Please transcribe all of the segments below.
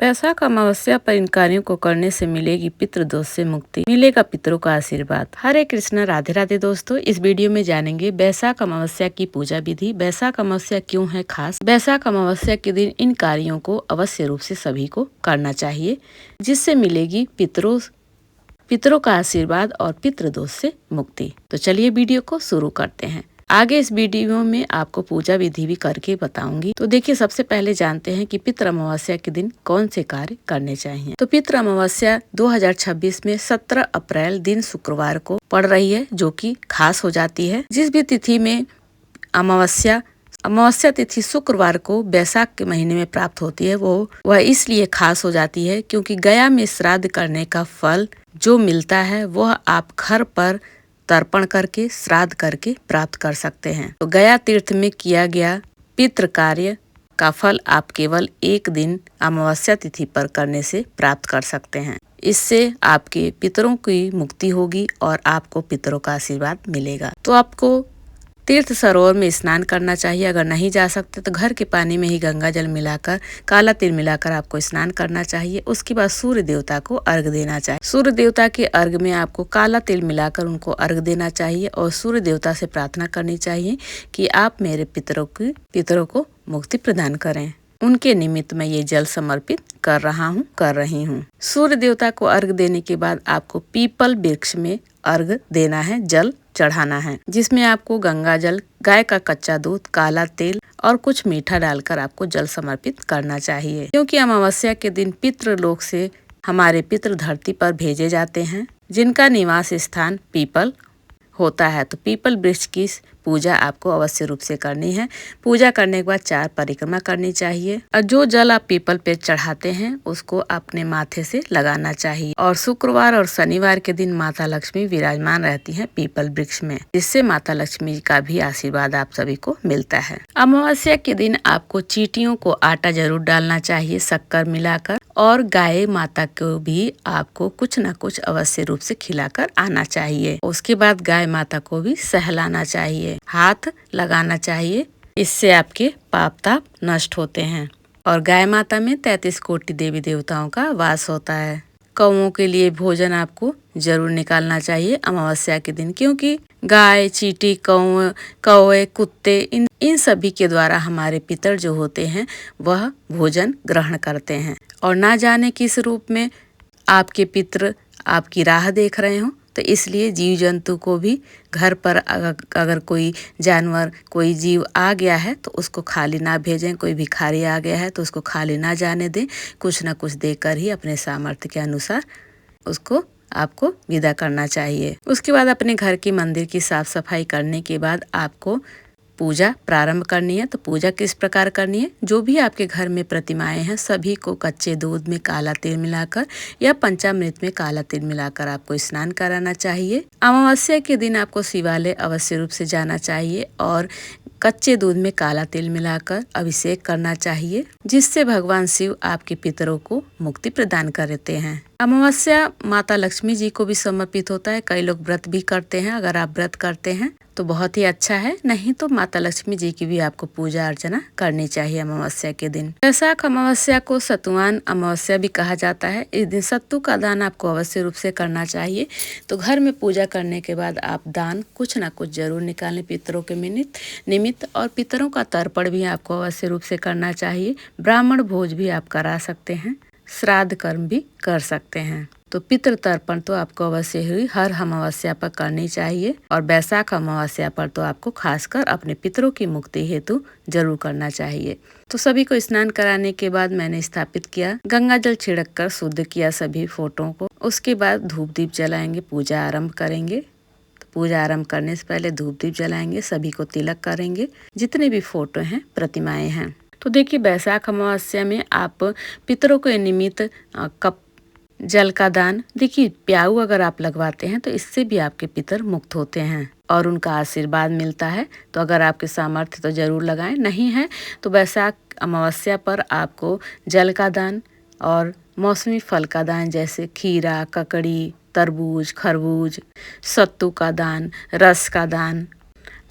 वैशाख अमावस्या पर इन कार्यों को करने से मिलेगी पितृदोष से मुक्ति, मिलेगा पितरों का आशीर्वाद। हरे कृष्ण, राधे राधे दोस्तों। इस वीडियो में जानेंगे वैशाख अमावस्या की पूजा विधि। वैशाख अमावस्या क्यों है खास। वैशाख अमावस्या के दिन इन कार्यों को अवश्य रूप से सभी को करना चाहिए, जिससे मिलेगी पितरों का आशीर्वाद और पितृदोष से मुक्ति। तो चलिए वीडियो को शुरू करते हैं। आगे इस वीडियो में आपको पूजा विधि भी करके बताऊंगी। तो देखिए, सबसे पहले जानते हैं कि पितृ अमावस्या के दिन कौन से कार्य करने चाहिए। तो पितृ अमावस्या 2026 में 17 अप्रैल दिन शुक्रवार को पड़ रही है, जो कि खास हो जाती है। जिस भी तिथि में अमावस्या तिथि शुक्रवार को वैशाख के महीने में प्राप्त होती है, वह इसलिए खास हो जाती है क्योंकि गया में श्राद्ध करने का फल जो मिलता है वह आप घर पर तर्पण करके, श्राद्ध करके प्राप्त कर सकते हैं। तो गया तीर्थ में किया गया पितृ कार्य का फल आप केवल एक दिन अमावस्या तिथि पर करने से प्राप्त कर सकते हैं। इससे आपके पितरों की मुक्ति होगी और आपको पितरों का आशीर्वाद मिलेगा। तो आपको तीर्थ सरोवर में स्नान करना चाहिए। अगर नहीं जा सकते तो घर के पानी में ही गंगा जल मिलाकर, काला तिल मिलाकर आपको स्नान करना चाहिए। उसके बाद सूर्य देवता को अर्घ देना चाहिए। सूर्य देवता के अर्घ में आपको काला तिल मिलाकर उनको अर्घ देना चाहिए और सूर्य देवता से प्रार्थना करनी चाहिए कि आप मेरे पितरों को मुक्ति प्रदान करें। उनके निमित्त मैं ये जल समर्पित कर रही हूँ। सूर्य देवता को अर्घ देने के बाद आपको पीपल वृक्ष में अर्घ देना है, जल चढ़ाना है, जिसमें आपको गंगा जल, गाय का कच्चा दूध, काला तेल और कुछ मीठा डालकर आपको जल समर्पित करना चाहिए। क्योंकि अमावस्या के दिन पितृलोक से हमारे पितृ धरती पर भेजे जाते हैं, जिनका निवास स्थान पीपल होता है। तो पीपल वृक्ष की पूजा आपको अवश्य रूप से करनी है। पूजा करने के बाद 4 परिक्रमा करनी चाहिए और जो जल आप पीपल पे चढ़ाते हैं उसको अपने माथे से लगाना चाहिए। और शुक्रवार और शनिवार के दिन माता लक्ष्मी विराजमान रहती हैं पीपल वृक्ष में, जिससे माता लक्ष्मी का भी आशीर्वाद आप सभी को मिलता है। अमावस्या के दिन आपको चींटियों को आटा जरूर डालना चाहिए शक्कर मिलाकर, और गाय माता को भी आपको कुछ न कुछ अवश्य रूप से खिलाकर आना चाहिए। उसके बाद गाय माता को भी सहलाना चाहिए, हाथ लगाना चाहिए। इससे आपके पाप ताप नष्ट होते हैं। और गाय माता में 33 कोटि देवी देवताओं का वास होता है। कौओं के लिए भोजन आपको जरूर निकालना चाहिए अमावस्या के दिन, क्योंकि गाय, चींटी, कौवे, कुत्ते इन सभी के द्वारा हमारे पितर जो होते हैं वह भोजन ग्रहण करते हैं। और ना जाने किस रूप में आपके पितर आपकी राह देख रहे हो, तो इसलिए जीव जंतु को भी घर पर अगर कोई जानवर, कोई जीव आ गया है तो उसको खाली ना भेजें। कोई भिखारी आ गया है तो उसको खाली ना जाने दें। कुछ न कुछ देकर ही अपने सामर्थ्य के अनुसार उसको आपको विदा करना चाहिए। उसके बाद अपने घर की मंदिर की साफ सफाई करने के बाद आपको पूजा प्रारंभ करनी है। तो पूजा किस प्रकार करनी है, जो भी आपके घर में प्रतिमाएं हैं सभी को कच्चे दूध में काला तिल मिलाकर या पंचामृत में काला तिल मिलाकर आपको स्नान कराना चाहिए। अमावस्या के दिन आपको शिवालय अवश्य रूप से जाना चाहिए और कच्चे दूध में काला तिल मिलाकर अभिषेक करना चाहिए, जिससे भगवान शिव आपके पितरों को मुक्ति प्रदान करते हैं। अमावस्या माता लक्ष्मी जी को भी समर्पित होता है। कई लोग व्रत भी करते हैं। अगर आप व्रत करते हैं तो बहुत ही अच्छा है, नहीं तो माता लक्ष्मी जी की भी आपको पूजा अर्चना करनी चाहिए अमावस्या के दिन। वैशाख अमावस्या को सतुआन अमावस्या भी कहा जाता है। इस दिन सत्तू का दान आपको अवश्य रूप से करना चाहिए। तो घर में पूजा करने के बाद आप दान कुछ न कुछ जरूर निकालें पितरों के निमित्त, और पितरों का तर्पण भी आपको अवश्य रूप से करना चाहिए। ब्राह्मण भोज भी आप करा सकते हैं, श्राद्ध कर्म भी कर सकते हैं। तो पितृ तर्पण तो आपको अवश्य ही हर अमावस्या पर करनी चाहिए, और वैशाख अमावस्या पर तो आपको खासकर अपने पितरों की मुक्ति हेतु जरूर करना चाहिए। तो सभी को स्नान कराने के बाद मैंने स्थापित किया, गंगा जल छिड़क कर शुद्ध किया सभी फोटो को। उसके बाद धूप दीप जलाएंगे, पूजा आरंभ करेंगे। तो पूजा आरंभ करने से पहले धूप दीप जलाएंगे, सभी को तिलक करेंगे, जितने भी फोटो हैं, प्रतिमाएं हैं। तो देखिए, वैशाख अमावस्या में आप पितरों के निमित्त कप जल का दान, देखिए प्याऊ अगर आप लगवाते हैं तो इससे भी आपके पितर मुक्त होते हैं और उनका आशीर्वाद मिलता है। तो अगर आपके सामर्थ्य तो जरूर लगाएं, नहीं है तो वैशाख अमावस्या पर आपको जल का दान और मौसमी फल का दान, जैसे खीरा, ककड़ी, तरबूज, खरबूज, सत्तू का दान, रस का दान,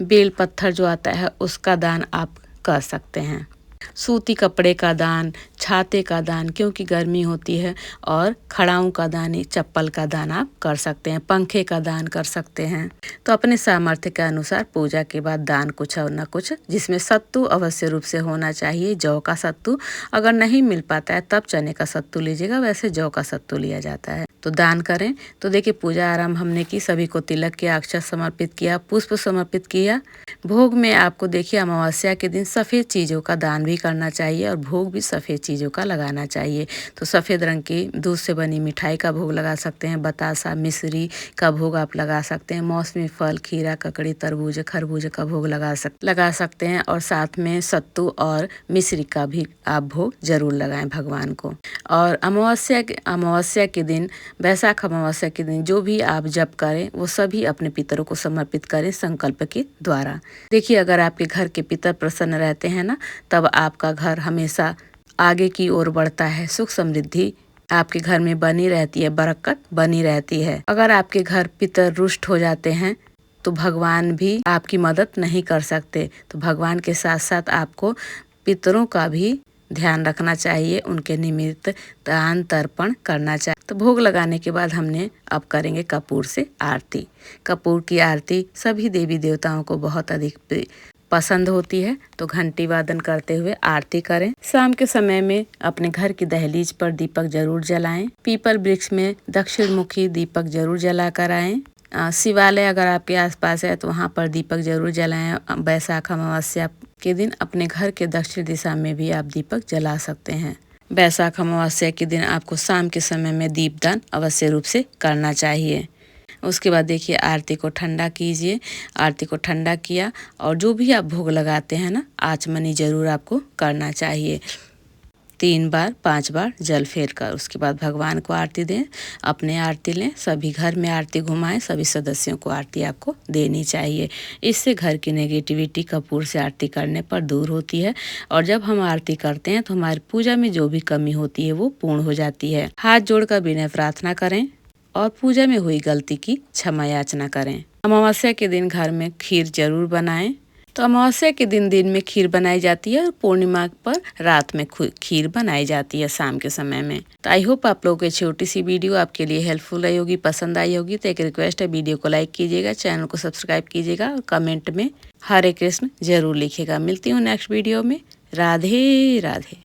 बेल पत्थर जो आता है उसका दान आप कर सकते हैं। सूती कपड़े का दान, छाते का दान, क्योंकि गर्मी होती है, और खड़ाऊं का दान, चप्पल का दान आप कर सकते हैं, पंखे का दान कर सकते हैं। तो अपने सामर्थ्य के अनुसार पूजा के बाद दान कुछ और न कुछ, जिसमें सत्तू अवश्य रूप से होना चाहिए, जौ का सत्तू। अगर नहीं मिल पाता है तब चने का सत्तू लीजिएगा, वैसे जौ का सत्तू लिया जाता है। तो दान करें। तो देखिए पूजा आराम हमने की, सभी को तिलक किया, अक्षत समर्पित किया, पुष्प समर्पित किया। भोग में आपको देखिए अमावस्या के दिन सफ़ेद चीज़ों का दान भी करना चाहिए और भोग भी सफ़ेद चीज़ों का लगाना चाहिए। तो सफ़ेद रंग की दूध से बनी मिठाई का भोग लगा सकते हैं, बतासा, मिश्री का भोग आप लगा सकते हैं, मौसमी फल, खीरा, ककड़ी, तरबूज, खरबूज का भोग लगा सकते हैं, और साथ में सत्तू और मिश्री का भी आप भोग जरूर लगाएं भगवान को। और अमावस्या के दिन, बैसाख अमावस्या के दिन जो भी आप जप करें वो सभी अपने पितरों को समर्पित करें संकल्प के द्वारा। देखिए अगर आपके घर के पितर प्रसन्न रहते हैं ना, तब आपका घर हमेशा आगे की ओर बढ़ता है, सुख समृद्धि आपके घर में बनी रहती है, बरकत बनी रहती है। अगर आपके घर पितर रुष्ट हो जाते हैं तो भगवान भी आपकी मदद नहीं कर सकते। तो भगवान के साथ साथ आपको पितरों का भी ध्यान रखना चाहिए, उनके निमित्त दान तर्पण करना चाहिए। तो भोग लगाने के बाद हमने अब करेंगे कपूर से आरती। कपूर की आरती सभी देवी देवताओं को बहुत अधिक पसंद होती है। तो घंटी वादन करते हुए आरती करें। शाम के समय में अपने घर की दहलीज पर दीपक जरूर जलाएं। पीपल वृक्ष में दक्षिण मुखी दीपक जरूर जला कर आएं। शिवालय अगर आपके आसपास है तो वहाँ पर दीपक जरूर जलाएं। बैसाख अमावस्या के दिन अपने घर के दक्षिण दिशा में भी आप दीपक जला सकते हैं। बैसाख अमावस्या के दिन आपको शाम के समय में दीपदान अवश्य रूप से करना चाहिए। उसके बाद देखिए आरती को ठंडा कीजिए। आरती को ठंडा किया और जो भी आप भोग लगाते हैं ना, आचमनी जरूर आपको करना चाहिए। 3 बार 5 बार जल फेर कर उसके बाद भगवान को आरती दें, अपने आरती लें, सभी घर में आरती घुमाएं, सभी सदस्यों को आरती आपको देनी चाहिए। इससे घर की नेगेटिविटी कपूर से आरती करने पर दूर होती है, और जब हम आरती करते हैं तो हमारी पूजा में जो भी कमी होती है वो पूर्ण हो जाती है। हाथ जोड़कर विनय प्रार्थना करें और पूजा में हुई गलती की क्षमा याचना करें। अमावस्या के दिन घर में खीर जरूर बनाएं। तो अमावस्या के दिन में खीर बनाई जाती है और पूर्णिमा पर रात में खीर बनाई जाती है शाम के समय में। तो आई होप आप लोगों की छोटी सी वीडियो आपके लिए हेल्पफुल रही होगी, पसंद आई होगी। तो एक रिक्वेस्ट है, वीडियो को लाइक कीजिएगा, चैनल को सब्सक्राइब कीजिएगा और कमेंट में हरे कृष्ण जरूर लिखिएगा। मिलती हूँ नेक्स्ट वीडियो में। राधे राधे।